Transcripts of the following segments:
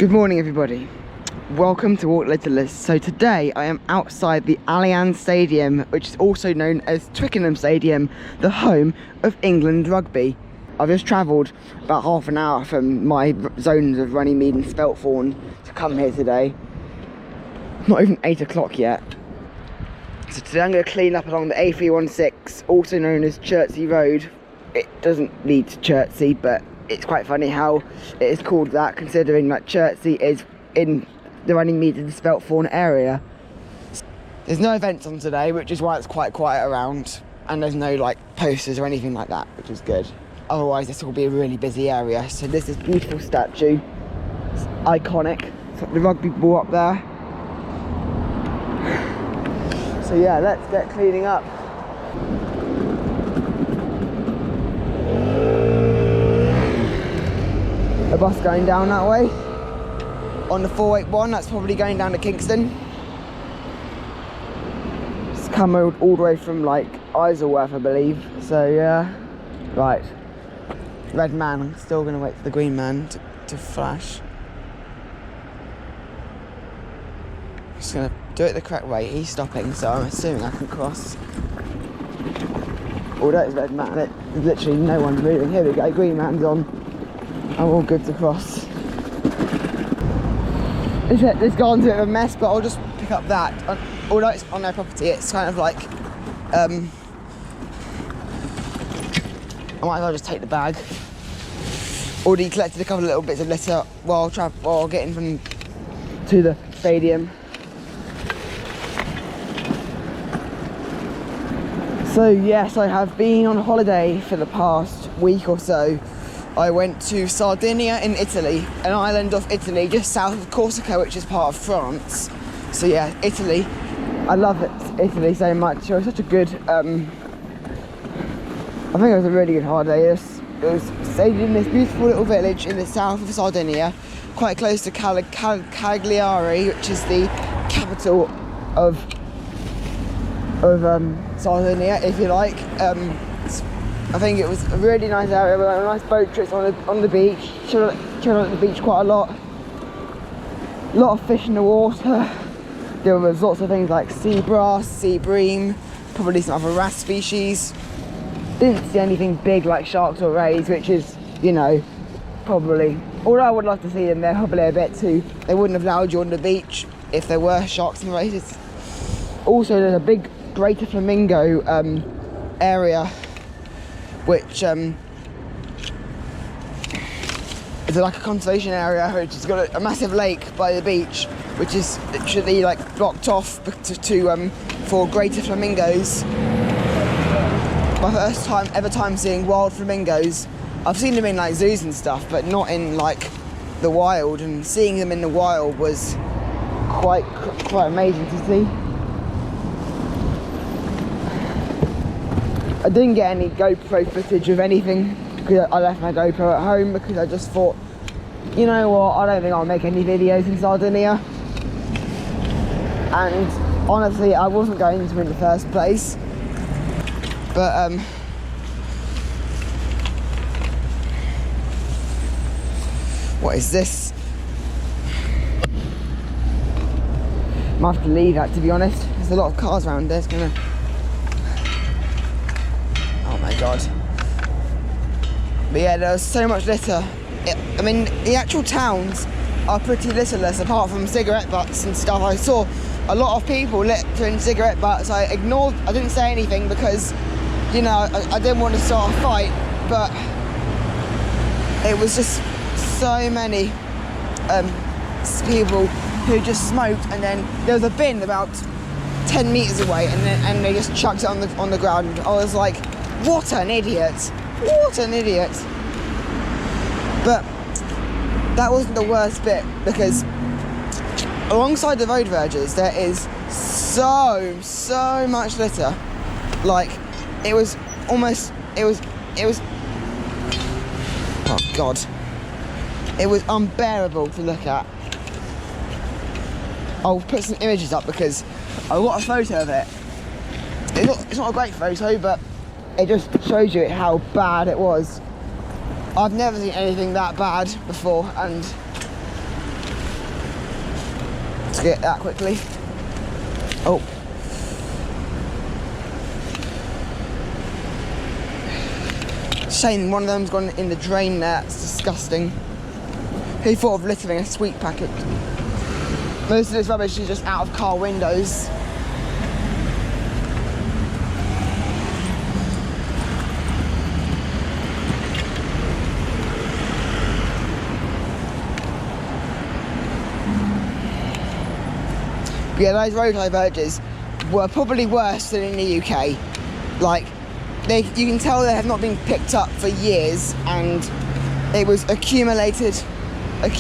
Good morning everybody, welcome to Walk Litterless. So today I am outside the Allianz Stadium, which is also known as Twickenham Stadium, the home of England Rugby. I've just travelled about half an hour from my zones of Runnymede and Spelthorne to come here today. Not even 8 o'clock yet. So today I'm going to clean up along the A316, also known as Chertsey Road. It doesn't lead to Chertsey, but it's quite funny how it is called that, considering that Chertsey is in the Runnymede and Spelthorne area. There's no events on today, which is why it's quite quiet around, and there's no like posters or anything like that, which is good. Otherwise this will be a really busy area. So this is beautiful statue, it's iconic. It's got the rugby ball up there. So yeah, let's get cleaning up. A bus going down that way on the 481, that's probably going down to Kingston. It's come all the way from like Isleworth, I believe. So yeah, right, red man. I'm still gonna wait for the green man to flash. Just gonna do it the correct way. He's stopping, so I'm assuming I can cross. Although it's red man, there's literally no one moving. Here we go, green man's on. I'm all good to cross. This garden's a bit of a mess, but I'll just pick up that. Although it's on their property, it's kind of like I might as well just take the bag. Already collected a couple of little bits of litter while getting to the stadium. So yes, I have been on holiday for the past week or so. I went to Sardinia in Italy, an island of Italy just south of Corsica, which is part of France. So yeah, Italy. I love Italy so much. It was such a good, I think it was a really good holiday. It was stayed in this beautiful little village in the south of Sardinia, quite close to Cagliari, which is the capital of Sardinia, if you like. I think it was a really nice area. We went on nice boat trips on the beach. Chilled at the beach quite a lot. A lot of fish in the water. There was lots of things like sea bass, sea bream, probably some other wrasse species. Didn't see anything big like sharks or rays, which is, you know, probably, although I would love to see them, they're probably a bit too, they wouldn't have allowed you on the beach if there were sharks and rays. Also there's a big greater flamingo area, which is like a conservation area, which has got a massive lake by the beach, which is literally like blocked off for greater flamingos. My first time seeing wild flamingos. I've seen them in like zoos and stuff, but not in like the wild, and seeing them in the wild was quite amazing to see. I didn't get any GoPro footage of anything because I left my GoPro at home, because I just thought, you know what, I don't think I'll make any videos in Sardinia. And honestly, I wasn't going to in the first place. But what is this? Might have to leave that, to be honest. There's a lot of cars around there. It's gonna... Oh my god. But yeah, there was so much litter. I mean, the actual towns are pretty litterless apart from cigarette butts and stuff. I saw a lot of people littering cigarette butts. I didn't say anything because, you know, I didn't want to start a fight, but it was just so many people who just smoked, and then there was a bin about 10 metres away, and they just chucked it on the ground. I was like, what an idiot! What an idiot! But that wasn't the worst bit, because alongside the road verges there is so much litter. Like, it was oh god, it was unbearable to look at. I'll put some images up because I got a photo of it. It's not a great photo, but it just shows you how bad it was. I've never seen anything that bad before, and Get that quickly. Oh. Shame one of them's gone in the drain there. It's disgusting. Who thought of littering a sweet packet? Most of this rubbish is just out of car windows. Yeah, those road diverges were probably worse than in the UK. Like, you can tell they have not been picked up for years, and it was accumulated. It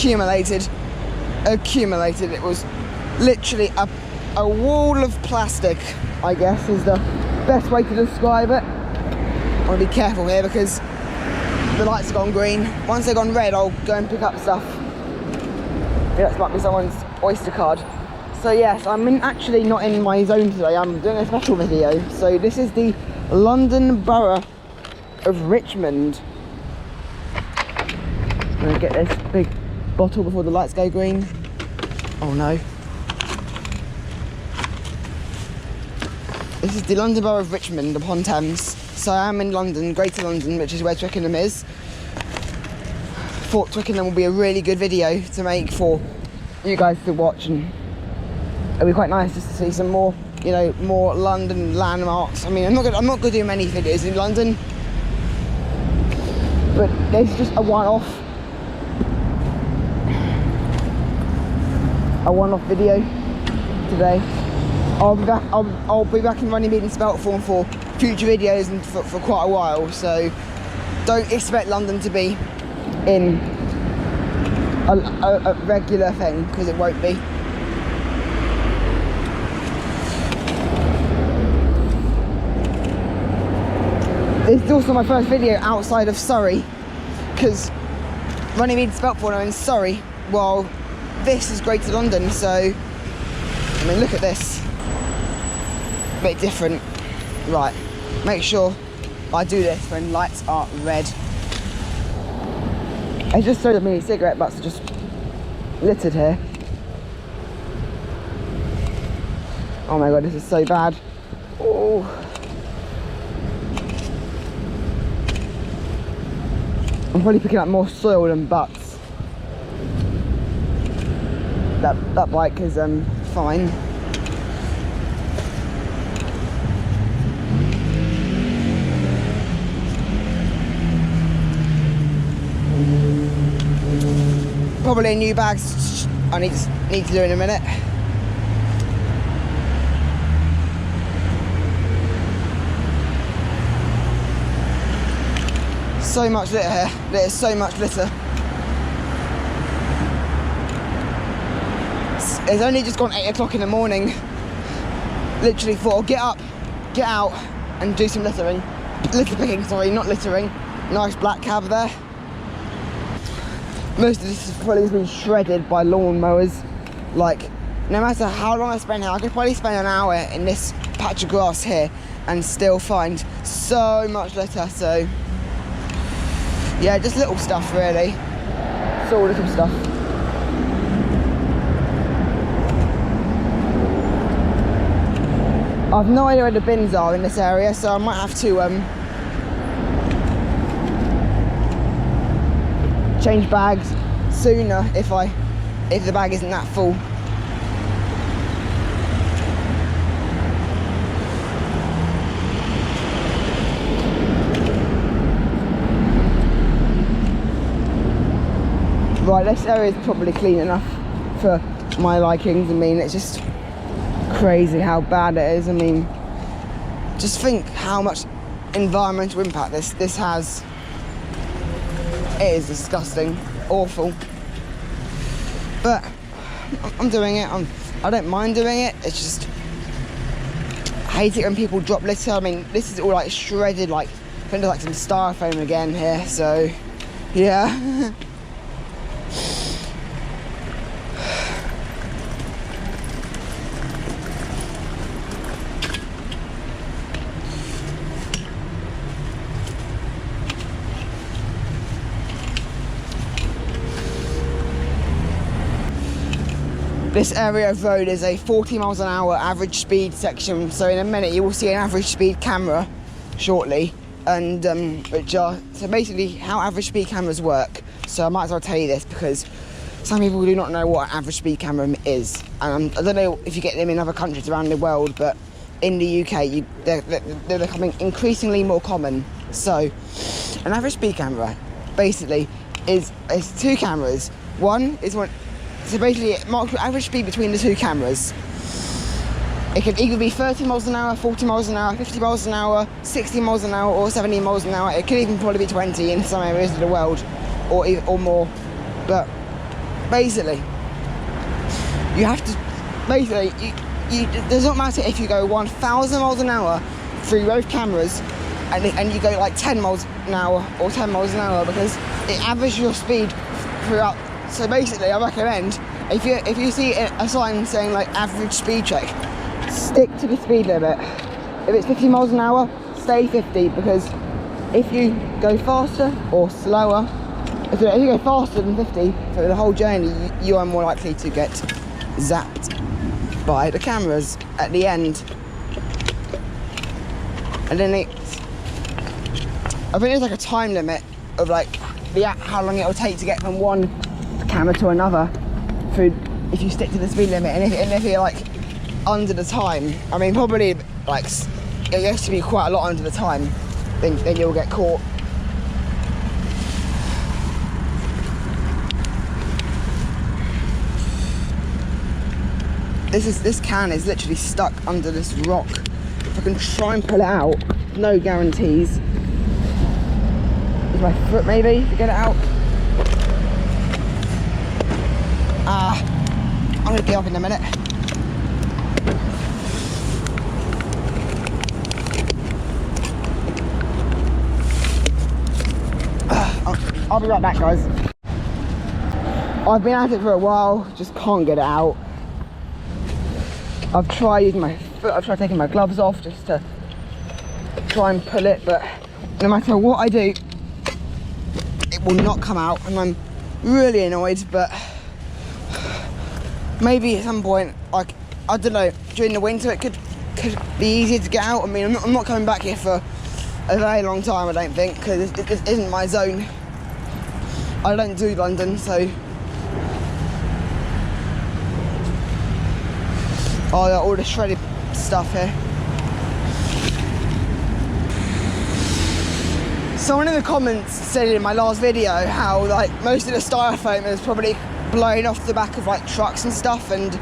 was literally a wall of plastic, I guess, is the best way to describe it. I want to be careful here because the lights have gone green. Once they've gone red, I'll go and pick up stuff. Yeah, that might be someone's Oyster card. So yes, I'm actually not in my zone today. I'm doing a special video. So this is the London Borough of Richmond. I'm gonna get this big bottle before the lights go green. Oh no. This is the London Borough of Richmond upon Thames. So I am in London, Greater London, which is where Twickenham is. Thought Twickenham will be a really good video to make for you guys to watch, and it'll be quite nice just to see some more, you know, more London landmarks. I mean, I'm not gonna do many videos in London, but this is just a one-off video today. I'll be back in Runnymede and Speltform for future videos and for quite a while. So don't expect London to be in a regular thing, because it won't be. This is also my first video outside of Surrey, because Runnymede and Speltform are in Surrey, while this is Greater London. So, I mean, look at this. A bit different. Right, make sure I do this when lights are red. I just so many cigarette butts are just littered here. Oh my god, this is so bad. Oh. I'm probably picking up more soil than butts. That bike is fine. Probably new bags I need to do in a minute. So much litter here. There's so much litter. It's only just gone 8 o'clock in the morning. Literally thought, I'll get up, get out and do some littering. Litter picking, sorry, not littering. Nice black cab there. Most of this has probably been shredded by lawn mowers. Like, no matter how long I spend here, I could probably spend an hour in this patch of grass here and still find so much litter. So yeah, just little stuff really. It's all little stuff. I've no idea where the bins are in this area, so I might have to change bags sooner if the bag isn't that full. Right, this area is probably clean enough for my likings. I mean, it's just crazy how bad it is. I mean, just think how much environmental impact this has. It is disgusting, awful. But I'm doing it. I don't mind doing it. It's just, I hate it when people drop litter. I mean, this is all like shredded, like I think there's like some styrofoam again here. So yeah. This area of road is a 40 miles an hour average speed section, so in a minute you will see an average speed camera shortly, and so basically how average speed cameras work. So I might as well tell you this because some people do not know what an average speed camera is. I don't know if you get them in other countries around the world, but in the UK they're becoming increasingly more common. So an average speed camera basically is two cameras. One is one. So basically, it marks the average speed between the two cameras. It can either be 30 miles an hour, 40 miles an hour, 50 miles an hour, 60 miles an hour, or 70 miles an hour. It could even probably be 20 in some areas of the world, or more. But basically, you have to. Basically, it does not matter if you go 1,000 miles an hour through both cameras, and you go like 10 miles an hour or 10 miles an hour, because it averages your speed throughout. So basically, I recommend if you see a sign saying like average speed check, stick to the speed limit. If it's 50 miles an hour, stay 50, because if you go faster or slower, if you go faster than 50 for the whole journey, you are more likely to get zapped by the cameras at the end. And then I think there's like a time limit of like how long it will take to get from one camera to another through, if you stick to the speed limit, and if you're like under the time, I mean probably like it has to be quite a lot under the time, then you'll get caught. This can is literally stuck under this rock. If I can try and pull it out, no guarantees. With my foot maybe to get it out. I'm gonna be up in a minute. I'll be right back, guys. I've been at it for a while, just can't get it out. I've tried using my foot, I've tried taking my gloves off just to try and pull it, but no matter what I do, it will not come out, and I'm really annoyed. But maybe at some point, like, I don't know, during the winter it could be easier to get out. I mean, I'm not coming back here for a very long time, I don't think, because this isn't my zone. I don't do London, so. Oh, yeah, all the shredded stuff here. Someone in the comments said in my last video how like most of the styrofoam is probably blown off the back of like trucks and stuff, and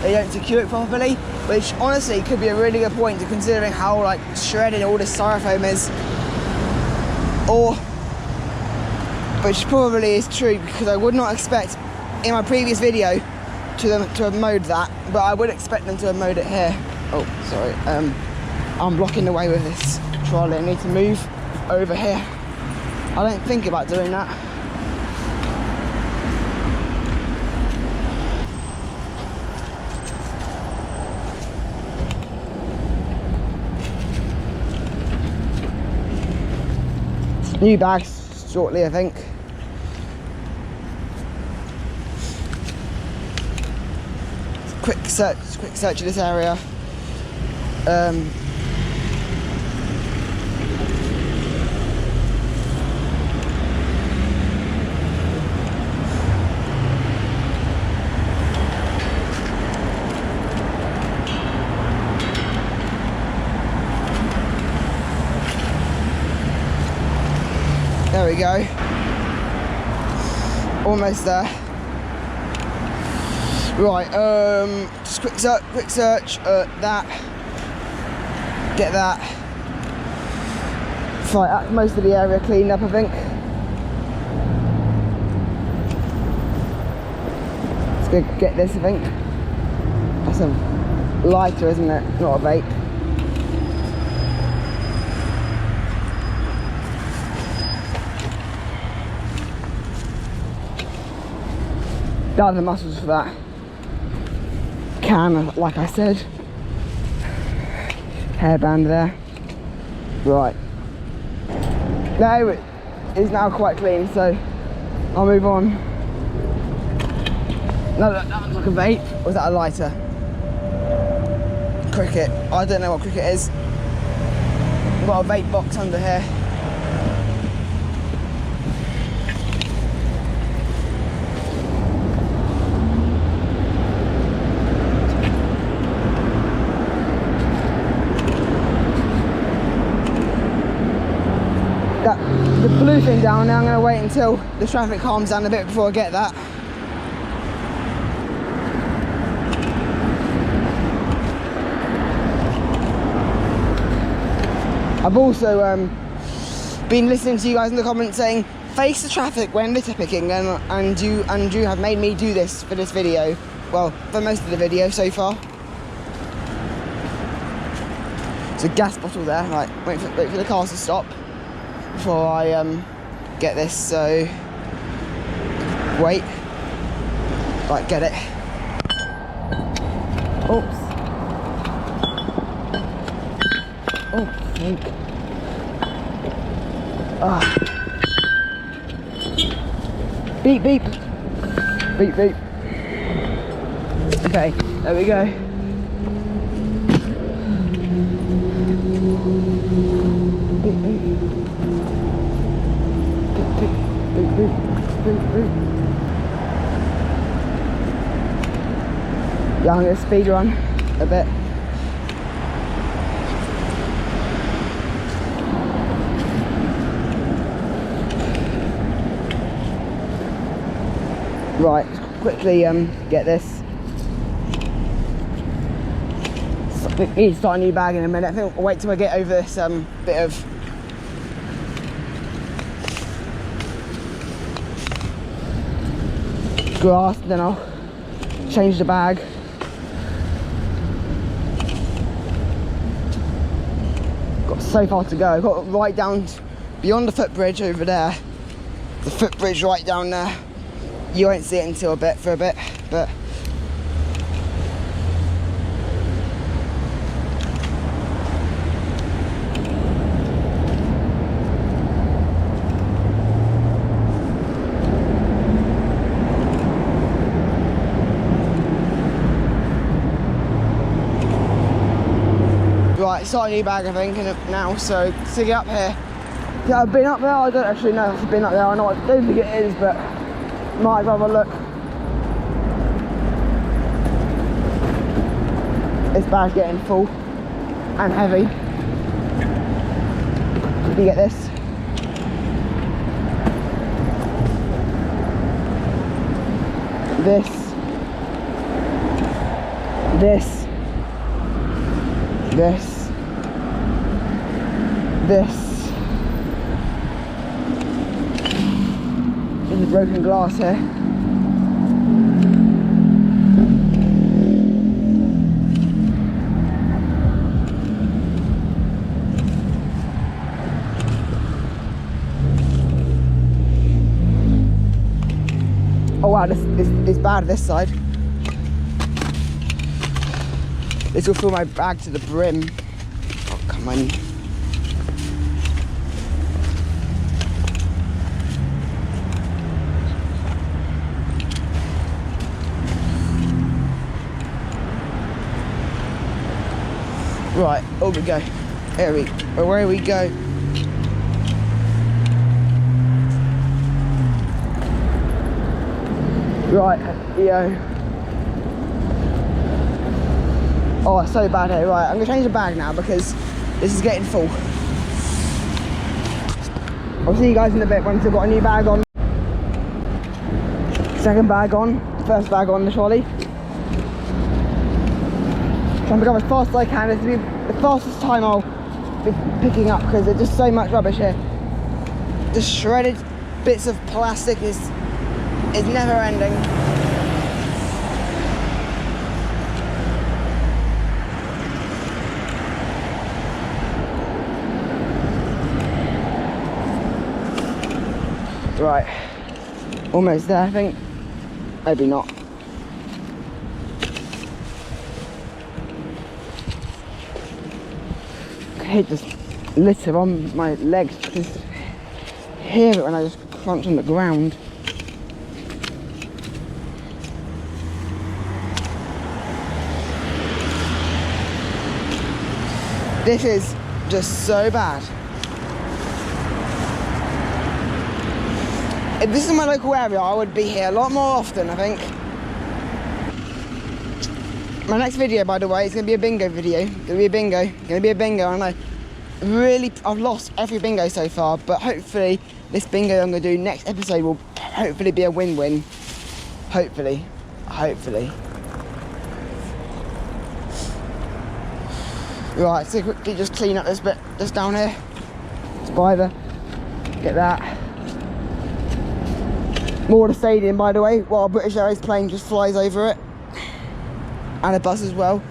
they don't secure it properly, which honestly could be a really good point, to considering how like shredded all this styrofoam is. Which probably is true, because I would not expect in my previous video to have mowed that, but I would expect them to have mowed it here. Oh, sorry. I'm blocking the way with this trolley. I need to move over here. I don't think about doing that. New bags shortly, I think. Quick search of this area. There we go. Almost there. Right, just quick search, that, get that. Right, that's most of the area cleaned up, I think. Let's go get this, I think. That's a lighter, isn't it? Not a vape. Down the muscles for that can, like I said. Hairband there. Right. Now it is now quite clean, so I'll move on. No, that looks like a vape. Or was that a lighter? Cricket. I don't know what cricket is. We've got a vape box under here. The blue thing down there, I'm going to wait until the traffic calms down a bit before I get that. I've also been listening to you guys in the comments saying face the traffic when litter picking, and you have made me do this for this video. Well, for most of the video so far. There's a gas bottle there. Right, wait for the cars to stop before I get this. So wait. Right, get it. Oops. Oh, thank. Ah. Beep, beep. Beep, beep. Okay, there we go. Beep, beep. Beep, beep. Beep, beep. Beep, beep. Yeah, I'm going to speed run a bit. Right, quickly get this. We need to start a new bag in a minute. I think I'll wait till I get over this bit of grass, then I'll change the bag. Got so far to go. I've got right down beyond the footbridge over there. The footbridge right down there. You won't see it until for a bit, but right, start a new bag I think now, so to get up here. Yeah, I've been up there, I don't actually know if I've been up there, I don't think it is, but might as well have a look. This bag's getting full and heavy. You get this. This. This. This. This. The broken glass here. Oh wow, this is bad this side. This will fill my bag to the brim. Oh come on. Right, over we go. Where we go. Right, yo. Oh, it's so bad here. Right, I'm gonna change the bag now because this is getting full. I'll see you guys in a bit once I've got a new bag on. Second bag on, first bag on the trolley. Trying to go as fast as I can. This will be the fastest time I'll be picking up because there's just so much rubbish here. The shredded bits of plastic is never ending. Right, almost there I think. Maybe not. Hit this litter on my legs, just hear it when I just crunch on the ground. This is just so bad. If this is my local area, I would be here a lot more often, I think. My next video, by the way, is going to be a bingo video. Going to be a bingo. I know. Really, I've lost every bingo so far, but hopefully this bingo I'm going to do next episode will hopefully be a win-win. Hopefully. Right, so quickly just clean up this bit just down here. Spider. Get that. More of the stadium, by the way, while a British Airways plane just flies over it. And a bus as well.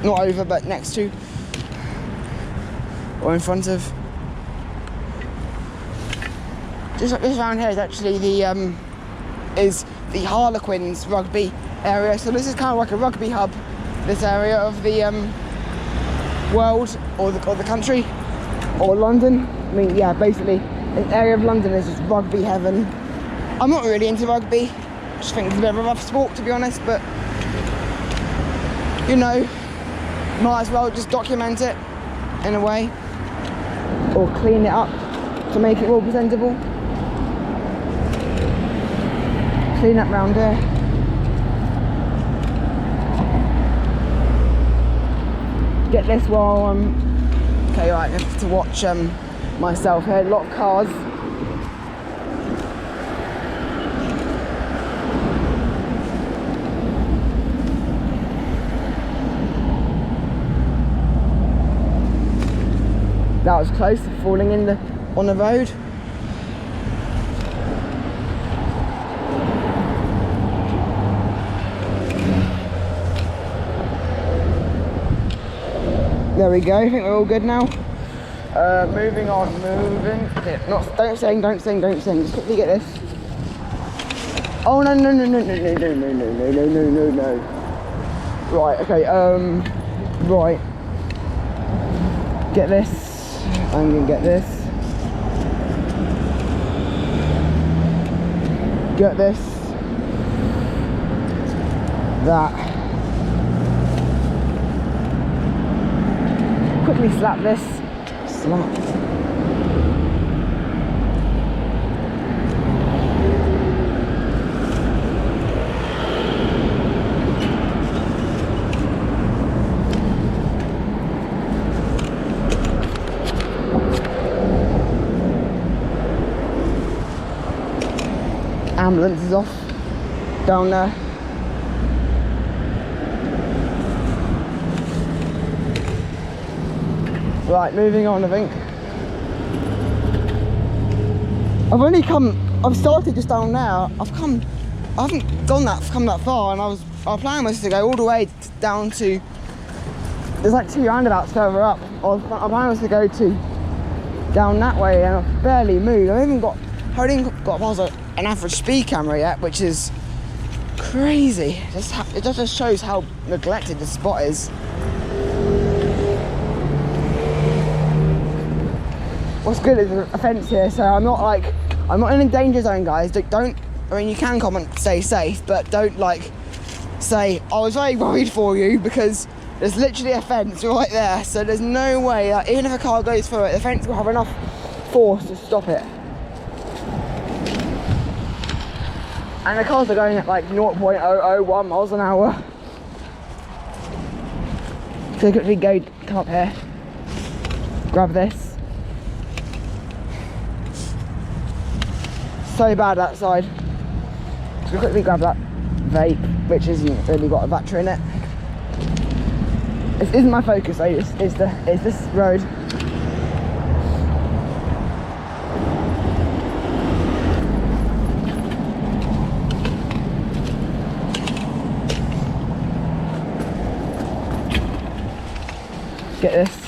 Not over, but next to. Or in front of. Just around here is actually the Harlequins rugby area. So this is kind of like a rugby hub, this area of the world or the country or London. I mean, yeah, basically this area of London is just rugby heaven. I'm not really into rugby. I just think it's a bit of a rough sport, to be honest, but you know, might as well just document it in a way or clean it up to make it more presentable. Clean up round here. Get this while I'm okay, right, I have to watch myself here. A lot of cars. That was close to falling on the road. There we go, I think we're all good now. Moving on, don't sing, just quickly get this. Oh no. Right, okay, right. Get this. I'm gonna get this. Get this. That. Quickly slap this. Slap. Ambulance is off down there. Right, moving on, I think. I've started just down there. I haven't come that far, and our plan was to go all the way down to, there's like 2 roundabouts further up. Our plan was to go down that way, and I've barely moved. I haven't got past an average speed camera yet, which is crazy. It just shows how neglected this spot is. What's good is a fence here, so I'm not in a danger zone, guys. I mean, you can comment, stay safe, but don't say, I was very worried for you, because there's literally a fence right there, so there's no way that even if a car goes through it, the fence will have enough force to stop it. And the cars are going at like 0.001 miles an hour. So quickly come up here, grab this. So bad that side. So quickly grab that vape, which isn't really got a battery in it. This isn't my focus though, it's this road. Get this.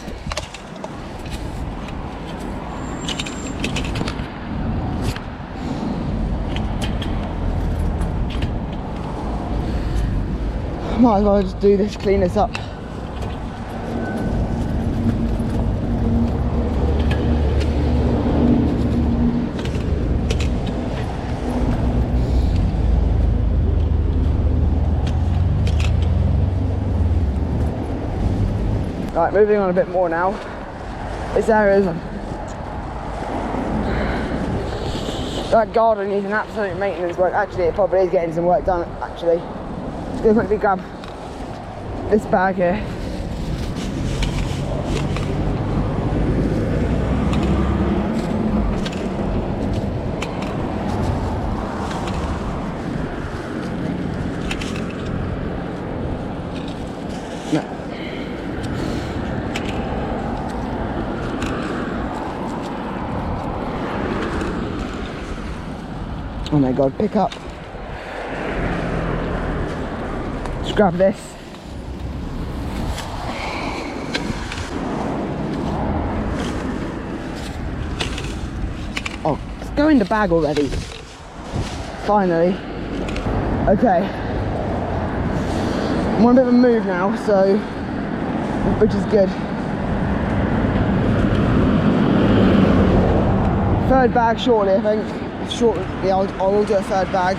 Might as well just do this, clean this up. Right, moving on a bit more now. This area is... That garden needs an absolute maintenance work. Actually, it probably is getting some work done, actually. Just gonna quickly grab this bag here. Oh my god, pick up. Just grab this. Oh, it's go in the bag already. Finally. Okay. I'm on a bit of a move now, so, which is good. Third bag shortly, I think. Shortly, I will do a third bag.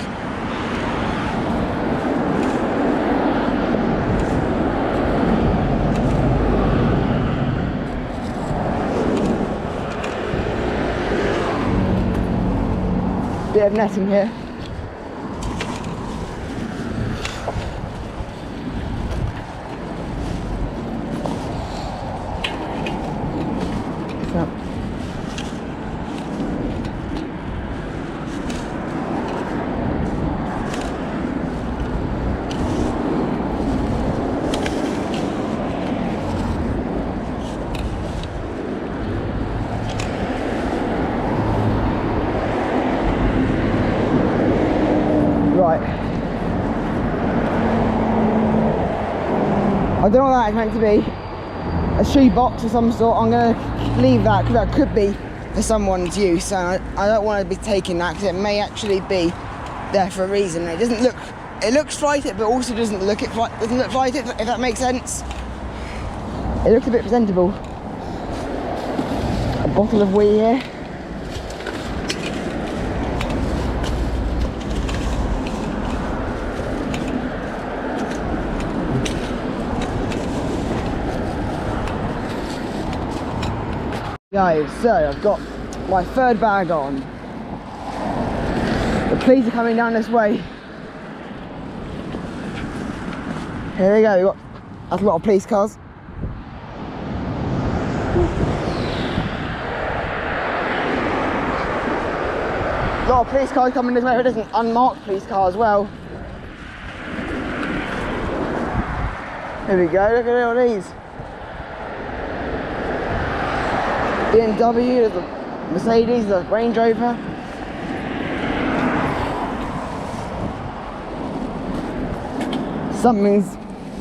Bit of netting here. So. I don't know what that is meant to be. A shoe box of some sort. I'm going to leave that because that could be for someone's use, and I don't want to be taking that because it may actually be there for a reason. It doesn't look, it looks flighted, but also doesn't look flighted, if that makes sense. It looks a bit presentable. A bottle of wee here. Guys, so I've got my third bag on. The police are coming down this way. Here we go, that's a lot of police cars. A lot of police cars coming this way, but there's an unmarked police car as well. Here we go, look at all these. BMW, there's a Mercedes, there's a Range Rover. Something's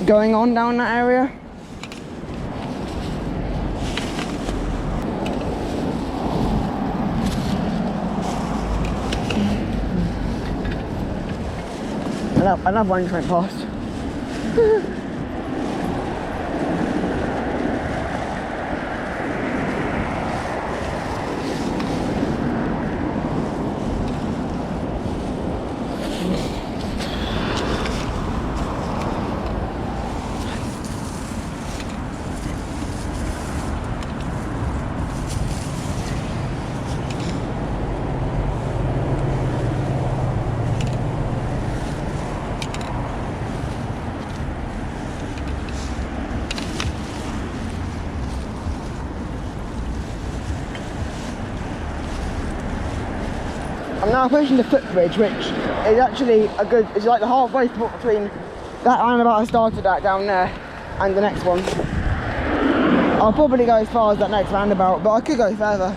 going on down that area. Another one just went past. I'm now approaching the footbridge, which is actually a good, it's like the halfway spot between that roundabout I started at down there and the next one. I'll probably go as far as that next roundabout, but I could go further.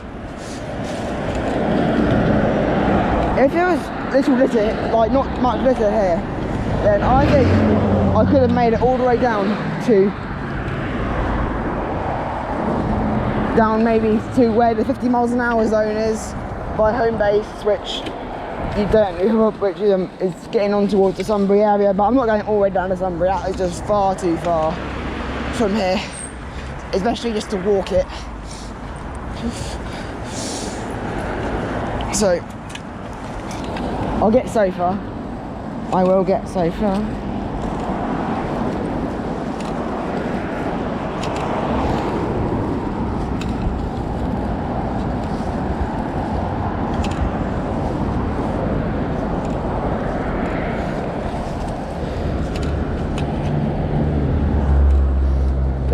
If there was little litter, like not much litter here, then I think I could have made it all the way down maybe to where the 50 miles an hour zone is by home base, which you don't know, which is getting on towards the Sunbury area, but I'm not going all the way down to Sunbury. That is just far too far from here, especially just to walk it. So I'll get so far. I will get so far.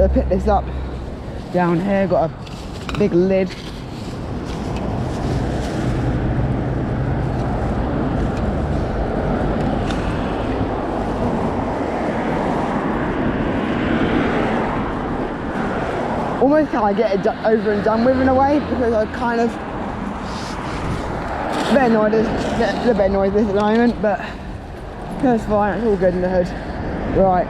Gotta pick this up down here, got a big lid. Almost kind of get it over and done with in a way, because I kind of a bit annoyed with this at the moment, but that's fine, it's all good in the hood. Right.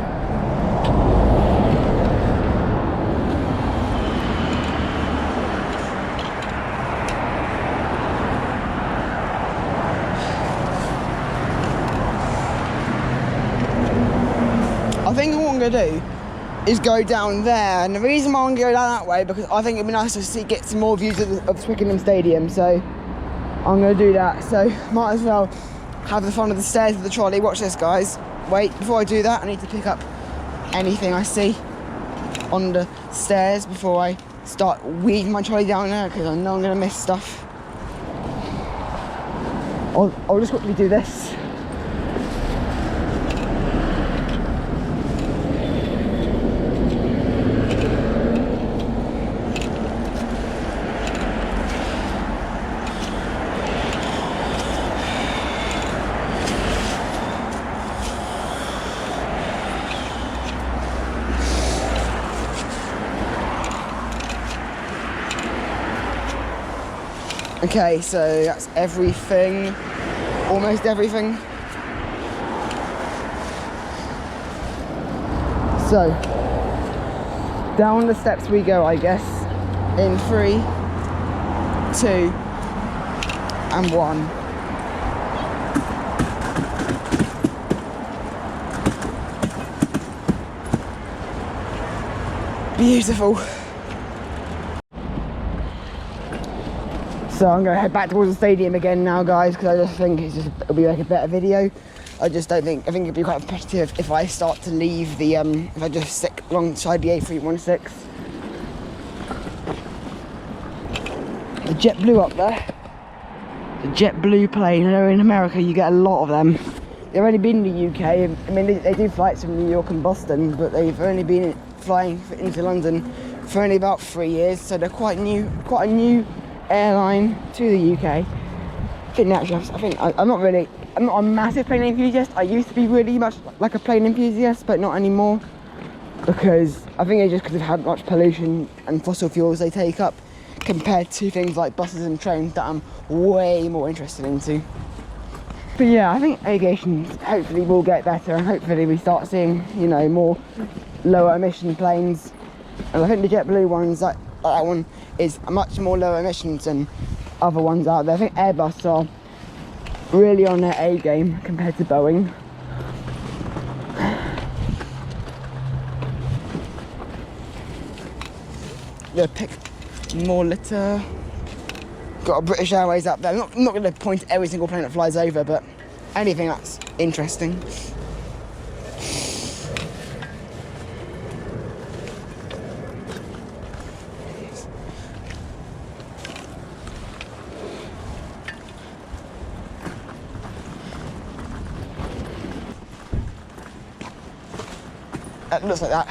I think what I'm going to do is go down there, and the reason why I want to go down that way, because I think it'd be nice to get some more views of Twickenham Stadium, so I'm going to do that. So might as well have the fun of the stairs of the trolley. Watch this, guys. Wait, before I do that, I need to pick up anything I see on the stairs before I start weaving my trolley down there, because I know I'm going to miss stuff. I'll just quickly do this. Okay, so that's everything, almost everything. So, down the steps we go, I guess, in 3, 2, and 1. Beautiful. So I'm going to head back towards the stadium again now, guys, because I just think it'll be like a better video. I think it'd be quite repetitive if I start to leave the if I just stick alongside the A316. The JetBlue up there. The JetBlue plane. I know in America you get a lot of them. They've only been in the UK. I mean, they do flights from New York and Boston, but they've only been flying into London for only about 3 years, so they're quite a new airline to the UK. I'm not a massive plane enthusiast. I used to be really much like a plane enthusiast, but not anymore, because I think it's just because of how much pollution and fossil fuels they take up compared to things like buses and trains that I'm way more interested into. But yeah, I think aviation hopefully will get better, and hopefully we start seeing, you know, more lower emission planes. And I think the JetBlue ones, that one is much more lower emissions than other ones out there. I think Airbus are really on their A game compared to Boeing. Gonna pick more litter. Got a British Airways up there. I'm not going to point at every single plane that flies over, but anything that's interesting. It looks like that.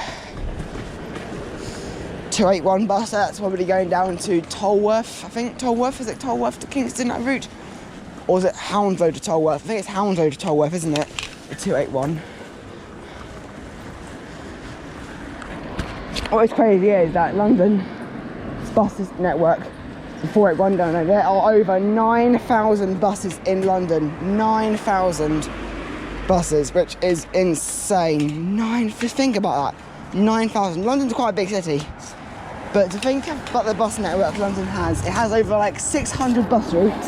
281 bus, that's probably going down to Tolworth, I think. Tolworth, is it Tolworth to Kingston, that route? Or is it Hounslow to Tolworth? I think it's Hounslow to Tolworth, isn't it? The 281. What's crazy is that London's bus network, the 481 down there are over 9,000 buses in London. 9,000 buses, which is insane. Just think about that. 9,000. London's quite a big city. But to think about the bus network London has, it has over like 600 bus routes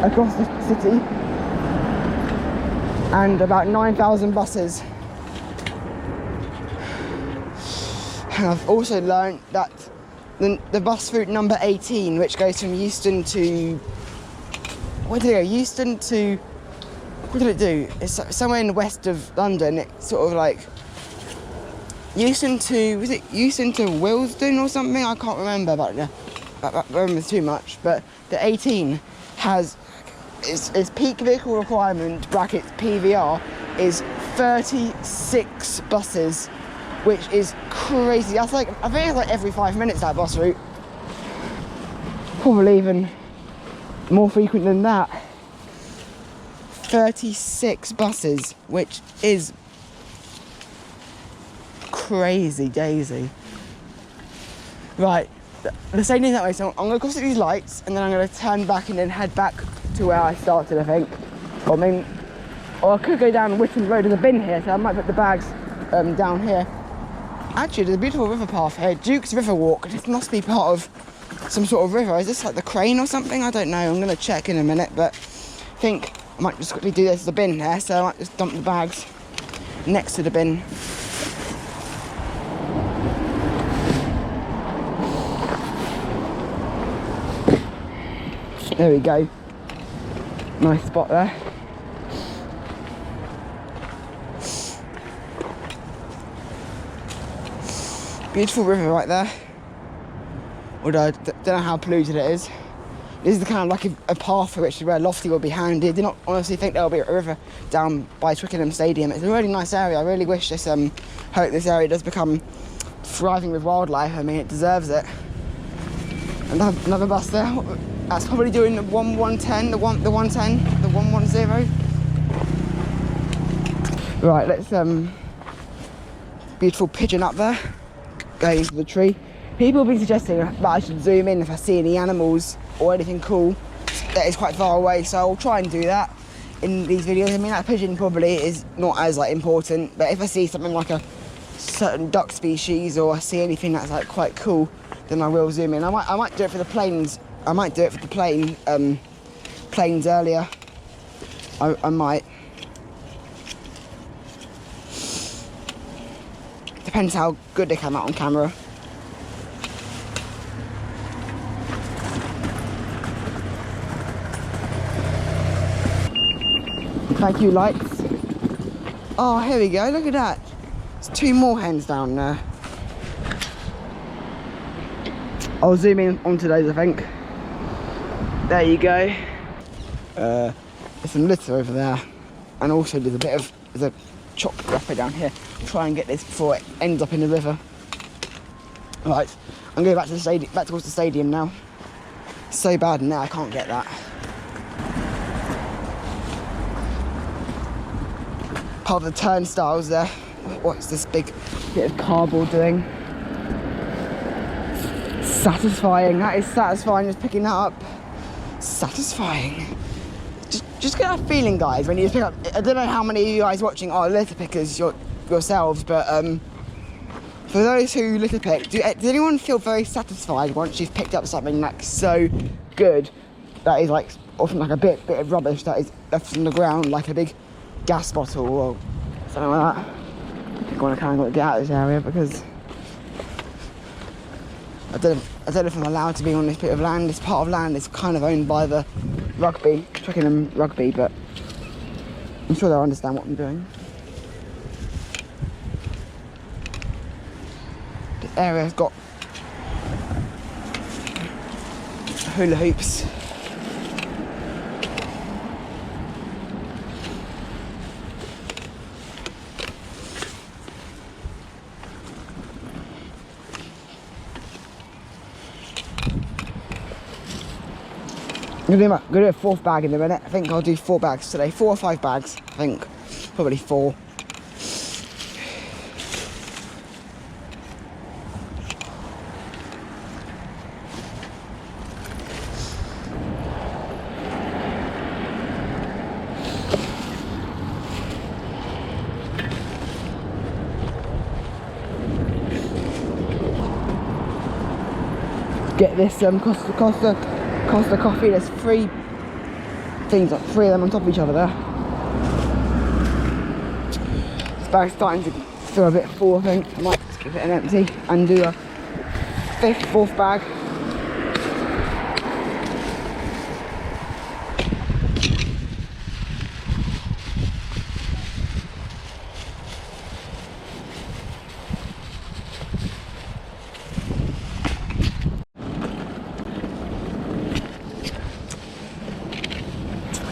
across the city and about 9,000 buses. And I've also learned that the bus route number 18, which goes from Euston to... Where did it go? Euston to... What did it do? It's somewhere in the west of London. It's sort of like... Euston to, was it Euston to Willesden or something? I can't remember, but I remember too much. But the 18 has its peak vehicle requirement brackets PVR is 36 buses which is crazy. That's like, I think it's like every 5 minutes, that bus route. Probably even more frequent than that. 36 buses, which is crazy daisy. Right, the stadium's that way, so I'm going to cross at these lights and then I'm going to turn back and then head back to where I started, I think. Or I could go down Richmond Road. There's a bin here, so I might put the bags down here. Actually, there's a beautiful river path here, Duke's River Walk. This must be part of some sort of river. Is this like the Crane or something? I don't know. I'm going to check in a minute, but I think I might just quickly do this. There's a bin there, so I might just dump the bags next to the bin. There we go. Nice spot there. Beautiful river right there. Although I don't know how polluted it is. This is the kind of like a path for which where Lofty will be handed. I do not honestly think there will be a river down by Twickenham Stadium. It's a really nice area. I really wish this, hope this area does become thriving with wildlife. I mean, it deserves it. Another bus there. That's probably doing the 110, the 110, the 110. Right, let's beautiful pigeon up there, going into the tree. People have been suggesting that I should zoom in if I see any animals or anything cool that is quite far away, so I'll try and do that in these videos. I mean, that pigeon probably is not as like important, but if I see something like a certain duck species or I see anything that's like quite cool, then I will zoom in. I might do it for the planes. I might do it for the planes earlier. I might. Depends how good they come out on camera. Thank you, lights. Oh, here we go, look at that. There's 2 more hens down there. I'll zoom in onto those, I think. There you go. There's some litter over there. And also there's a chopped wrapper down here. Try and get this before it ends up in the river. Right, I'm going back to the stadium, back towards the stadium now. It's so bad now I can't get that. Part of the turnstiles there. What's this big bit of cardboard doing? Satisfying. That is satisfying, just picking that up. Satisfying. Just get that feeling, guys, when you just pick up. I don't know how many of you guys watching are litter pickers yourselves, but for those who litter pick, does anyone feel very satisfied once you've picked up something like so good that is like often like a bit of rubbish that is left on the ground, like a big gas bottle or something like that? I think I kind of got to get out of this area because I don't know if I'm allowed to be on this bit of land. This part of land is kind of owned by the Rugby, Twickenham Rugby, but I'm sure they'll understand what I'm doing. This area's got hula hoops. I'm gonna do a 4th bag in a minute. I think I'll do 4 bags today. 4 or 5 bags, I think. Probably 4. Get this Costa coffee. There's 3 things, like 3 of them on top of each other there. This bag's starting to feel a bit full, I think. I might just give it an empty and do a 5th, 4th bag.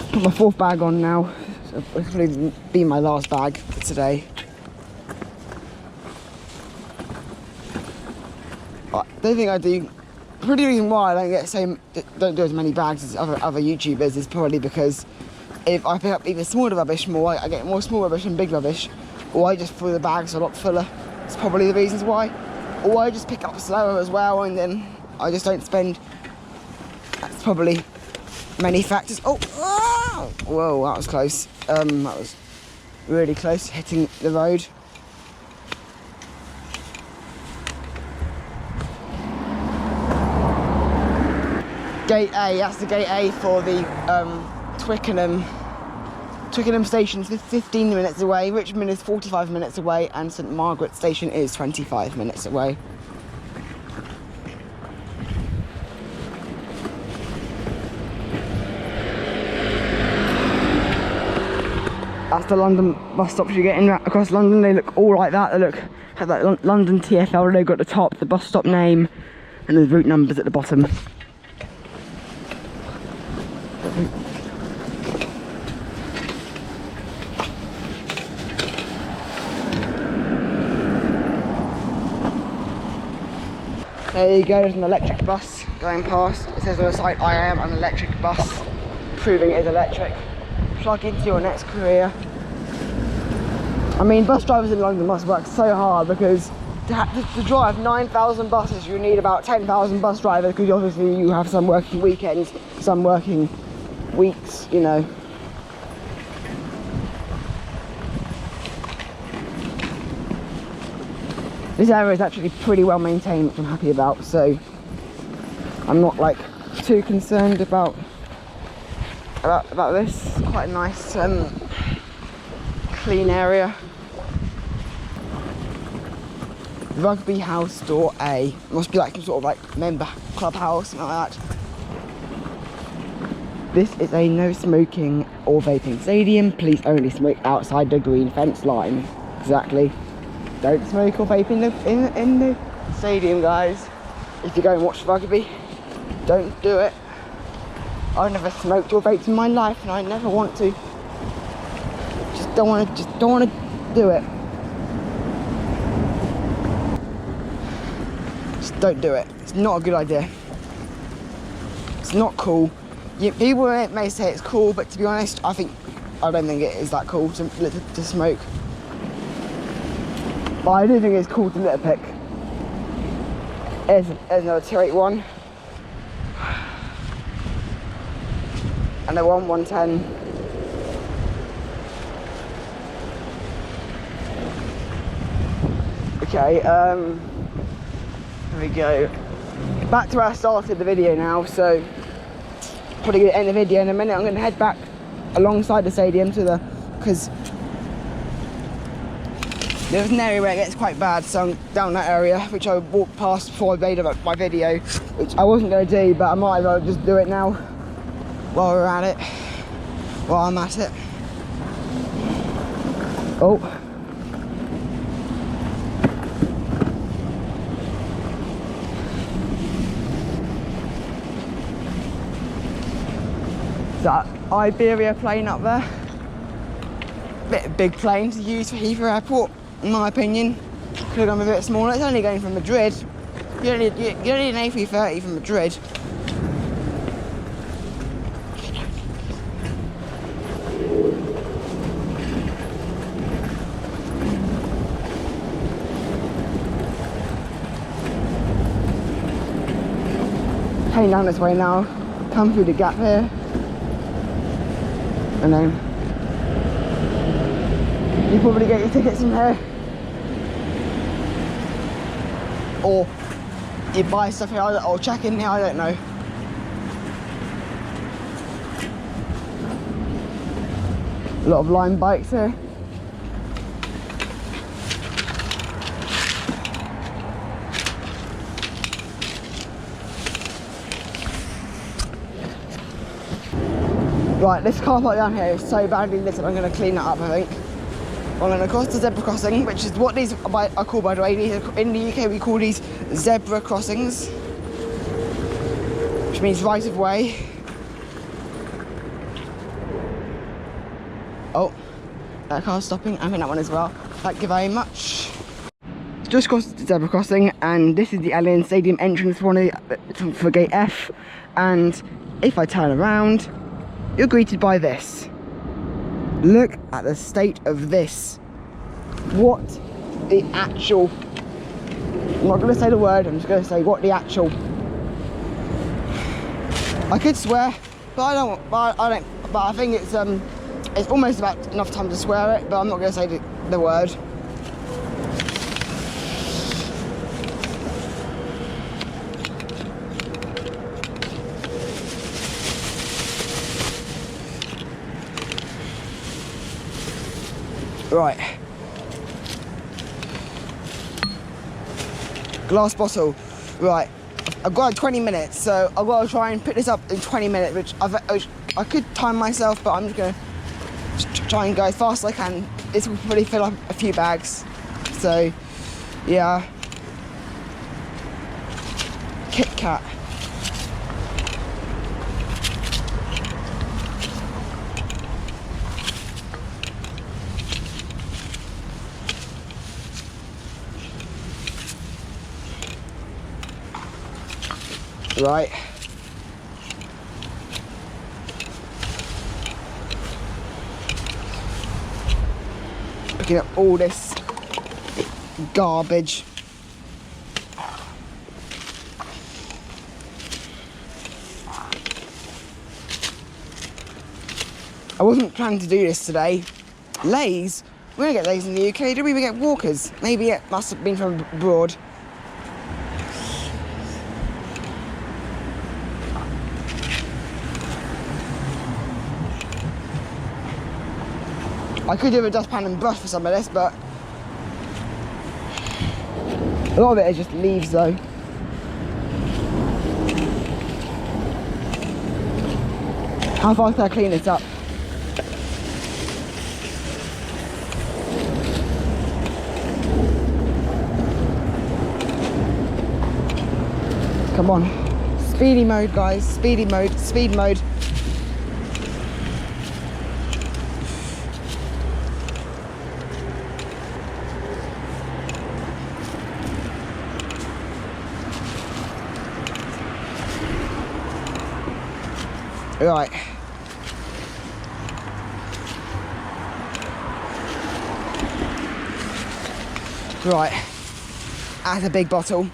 Put my 4th bag on now, so it'll probably be my last bag for today. I don't think I do. The reason why I don't do as many bags as other YouTubers is probably because if I pick up even smaller rubbish more, I get more small rubbish than big rubbish, or I just fill the bags a lot fuller. It's probably the reasons why. Or I just pick up slower as well, and then I just don't spend. That's probably many factors. Oh, oh! Whoa, that was close. That was really close, hitting the road. Gate A, that's the gate A for the Twickenham station is 15 minutes away, Richmond is 45 minutes away, and St Margaret station is 25 minutes away. That's the London bus stops you get in across London. They look all like that. They have that London TfL logo at the top, the bus stop name, and the route numbers at the bottom. There you go, there's an electric bus going past. It says on the site, I am an electric bus, proving it is electric. Plug into your next career. I mean, bus drivers in London must work so hard because to drive 9,000 buses, you need about 10,000 bus drivers, because obviously you have some working weekends, some working weeks, you know. This area is actually pretty well maintained, which I'm happy about, so I'm not like too concerned about this. It's quite a nice clean area. Rugby house door A. Must be like some sort of like member clubhouse, something like that. This is a no smoking or vaping stadium. Please only smoke outside the green fence line. Exactly. Don't smoke or vape in the stadium, guys. If you go and watch rugby, don't do it. I've never smoked or vaped in my life, and I never want to. Just don't want to do it. Just don't do it. It's not a good idea. It's not cool. People may say it's cool, but to be honest, I don't think it is that cool to smoke. But I do think it's cool to litter pick. There's another 281. And a 110. Okay, here we go. Back to where I started the video now, so probably gonna end the video in a minute. I'm gonna head back alongside the stadium because there's an area where it gets quite bad, so I'm down that area, which I walked past before I made my video, which I wasn't going to do, but I might as well just do it now while we're at it, while I'm at it. Oh. Is that Iberia plane up there? Big plane to use for Heathrow Airport, in my opinion. Could have gone a bit smaller. It's only going from Madrid. You don't need an A330 from Madrid. Heading down this way now. Come through the gap here. And then you probably get your tickets from here, or you buy stuff here, or check in here, I don't know. A lot of Lime bikes here. Right, this car park down here is so badly littered, I'm going to clean that up, I think. I'm going to cross the zebra crossing, which is what these are called, by the way. In the UK we call these zebra crossings, which means right of way. Oh, that car's stopping. I'm in that one as well. Thank you very much. just crossed the zebra crossing, and this is the Allianz Stadium entrance for gate F. And if I turn around, you're greeted by this. Look at the state of this. What the actual... I'm not going to say the word, I'm just going to say what the actual... I could swear, but I don't. But I think it's almost about enough time to swear it, but I'm not going to say the word. Right. Glass bottle. Right. I've got 20 minutes, so I've got to try and pick this up in 20 minutes, which I could time myself, but I'm just going to try and go as fast as I can. This will probably fill up a few bags. So, yeah. Kit Kat. Right. Picking up all this garbage. I wasn't planning to do this today. Lays? We don't get lays in the UK, do we? We get walkers. Maybe it must have been from abroad. I could do a dustpan and brush for some of this, but a lot of it is just leaves though. How fast can I clean this up? Come on. Speedy mode, guys. Speedy mode. Speed mode. Right. Right. Add a big bottle.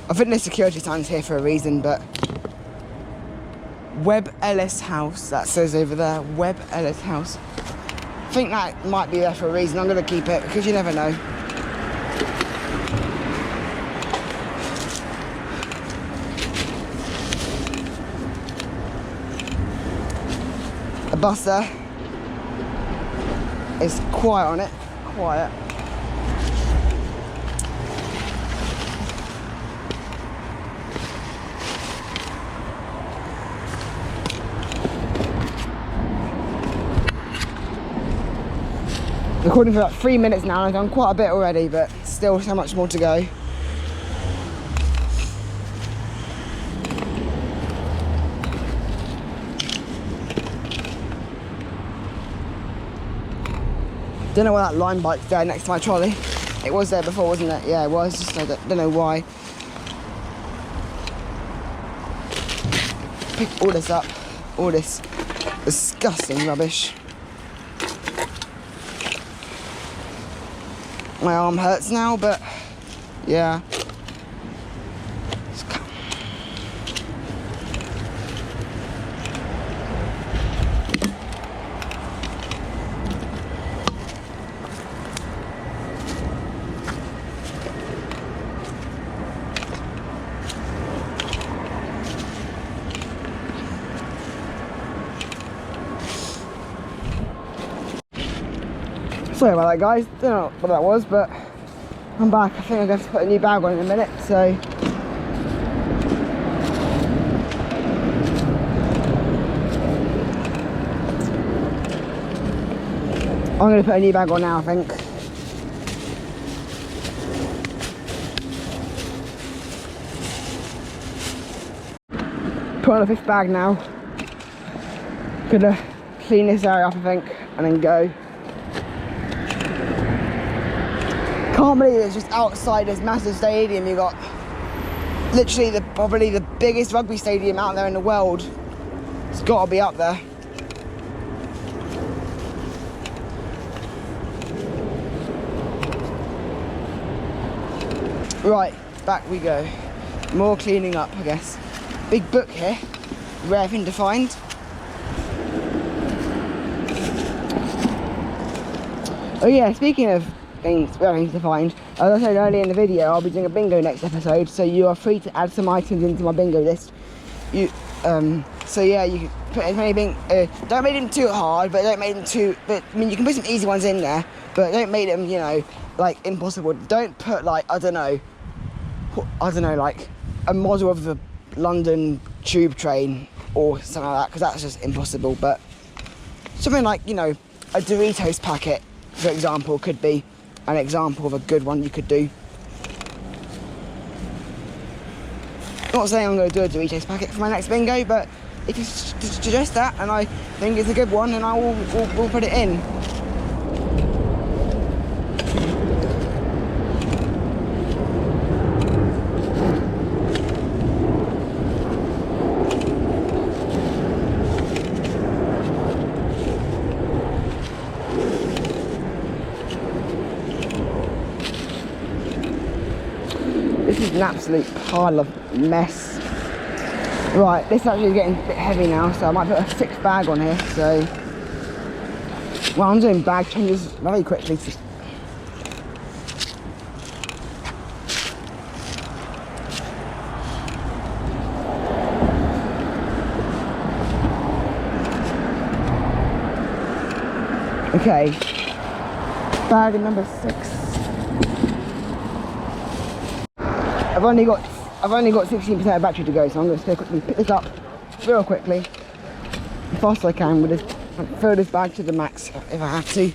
I think the security sign's here for a reason, but Webb Ellis House, that says over there, Webb Ellis House. I think that might be there for a reason. I'm going to keep it because you never know. A bus there. It's quiet on it. Quiet. Recording for about 3 minutes now, I've done quite a bit already, but still so much more to go. Don't know why that line bike's there next to my trolley. It was there before, wasn't it? Yeah, it was, just I don't know why. Pick all this up, all this disgusting rubbish. My arm hurts now, but yeah. Sorry about that, guys. Don't know what that was, but I'm back. I think I'm going to put a new bag on in a minute, so I'm going to put a new bag on now, I think. Put on the 5th bag now. Gonna clean this area up, I think, and then go. Can't believe it's just outside this massive stadium. You got literally probably the biggest rugby stadium out there in the world. It's got to be up there. Right, back we go. More cleaning up, I guess. Big book here, rare thing to find. Oh yeah, speaking of things, rare things to find, as I said earlier in the video, I'll be doing a bingo next episode, so you are free to add some items into my bingo list. So yeah, you can put as many don't make them too hard, but don't make them too, I mean, you can put some easy ones in there, but don't make them, you know, like impossible. Don't put like, I don't know, like a model of the London tube train or something like that, because that's just impossible. But something like, you know, a Doritos packet, for example, could be an example of a good one you could do. Not saying I'm going to do a Doritos packet for my next bingo, but if you suggest that and I think it's a good one, then I will put it in. This is an absolute pile of mess. Right, this actually is getting a bit heavy now, so I might put a 6th bag on here. So, well, I'm doing bag changes very quickly. Okay, bag number 6. I've only got 16% of battery to go, so I'm going to quickly pick this up real quickly, as fast as I can. With this, fill this bag to the max if I have to.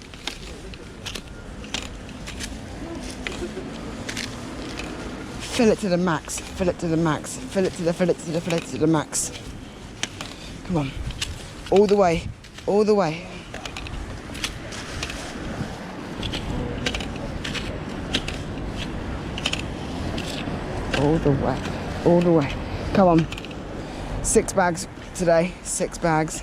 Fill it to the max. Fill it to the max. Fill it to the max. Come on, all the way, all the way. All the way. Come on. 6 bags today, 6 bags.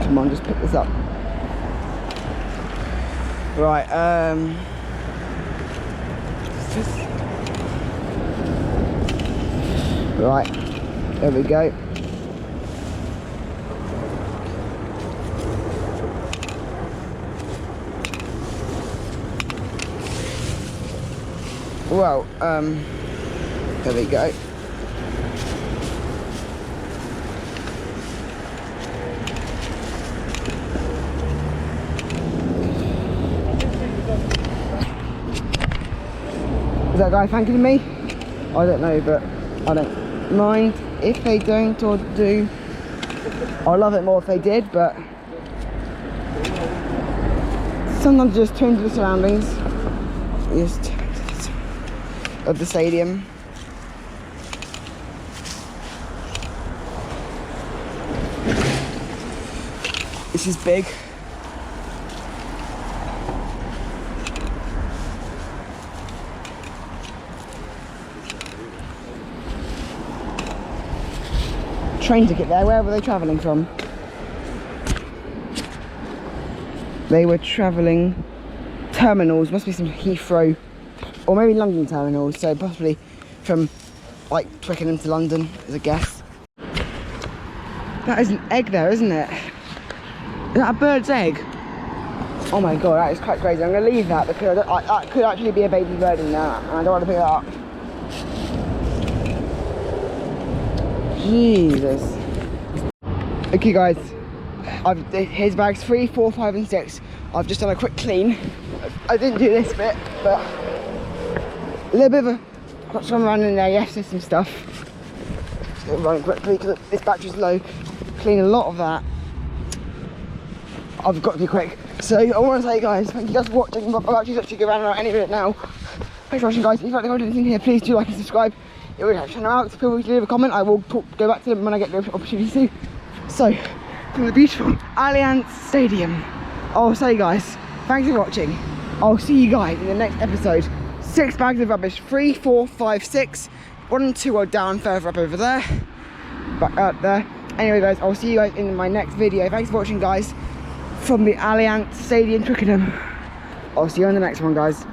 Come on, just pick this up. Right, right, there we go. Well, there we go. Is that guy thanking me? I don't know, but I don't mind if they don't or do. I'd love it more if they did, but sometimes just turn to the surroundings. Just of the stadium. This is big. Train ticket there. Where were they travelling from? They were travelling terminals, must be some Heathrow or maybe London terminals, so possibly from like Twickenham to London as a guess. That is an egg there, isn't it? Is that a bird's egg? Oh my god, that is quite crazy. I'm going to leave that because that could actually be a baby bird in there, and I don't want to pick it up. Jesus. Okay guys, here's bags 3, 4, 5 and 6. I've just done a quick clean. I didn't do this bit, but a little bit of a, got some around in there, yes, there's some stuff. Just going to run quickly because this battery's low. Clean a lot of that. I've got to be quick. So I want to say guys, thank you guys for watching. My battery's actually going to run out any minute now. Thanks for watching, guys. If you like the content here, please do like and subscribe. It would help channel out. Feel free to leave a comment. I will go back to them when I get the opportunity to. So, from the beautiful Allianz Stadium, I'll say, guys, thanks for watching. I'll see you guys in the next episode. 6 bags of rubbish. 3, 4, 5, 6. 1 and 2 are down further up over there. Back up there. Anyway, guys, I'll see you guys in my next video. Thanks for watching, guys, from the Allianz Stadium, Twickenham. I'll see you on the next one, guys.